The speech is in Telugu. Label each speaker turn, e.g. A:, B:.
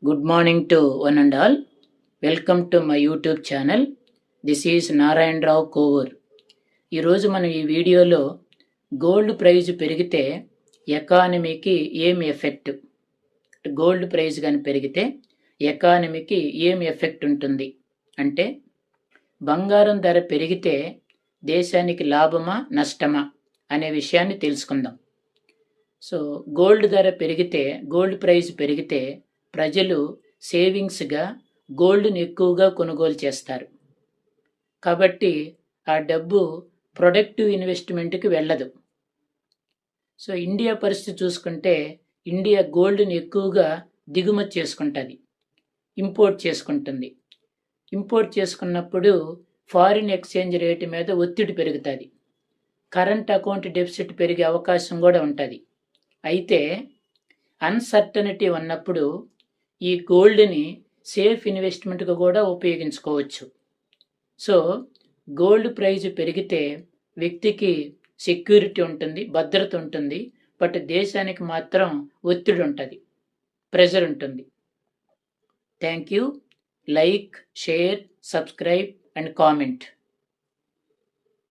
A: Good morning to one and all. Welcome to my YouTube channel. This is Narayanarao Kovur. ఈరోజు మనం ఈ వీడియోలో గోల్డ్ ప్రైజ్ పెరిగితే ఎకానమీకి ఏమి ఎఫెక్ట్, గోల్డ్ ప్రైజ్ కానీ పెరిగితే ఎకానమీకి ఏమి ఎఫెక్ట్ ఉంటుంది అంటే, బంగారం ధర పెరిగితే దేశానికి లాభమా నష్టమా అనే విషయాన్ని తెలుసుకుందాం. సో గోల్డ్ ధర పెరిగితే, గోల్డ్ ప్రైజ్ పెరిగితే ప్రజలు సేవింగ్స్గా గోల్డ్ని ఎక్కువగా కొనుగోలు చేస్తారు. కాబట్టి ఆ డబ్బు ప్రొడక్టివ్ ఇన్వెస్ట్మెంట్కి వెళ్ళదు. సో ఇండియా పరిస్థితి చూసుకుంటే, ఇండియా గోల్డ్ని ఎక్కువగా దిగుమతి చేసుకుంటుంది, ఇంపోర్ట్ చేసుకుంటుంది. ఇంపోర్ట్ చేసుకున్నప్పుడు ఫారిన్ ఎక్స్చేంజ్ రేటు మీద ఒత్తిడి పెరుగుతుంది, కరెంట్ అకౌంట్ డెఫిసిట్ పెరిగే అవకాశం కూడా ఉంటుంది. అయితే అన్సర్టనిటీ ఉన్నప్పుడు ఈ గోల్డ్ని సేఫ్ ఇన్వెస్ట్మెంట్గా కూడా ఉపయోగించుకోవచ్చు. సో గోల్డ్ ప్రైజ్ పెరిగితే వ్యక్తికి సెక్యూరిటీ ఉంటుంది, భద్రత ఉంటుంది. బట్ దేశానికి మాత్రం ఒత్తిడి ఉంటుంది, ప్రెజర్ ఉంటుంది. Thank you. Like, share, subscribe and comment.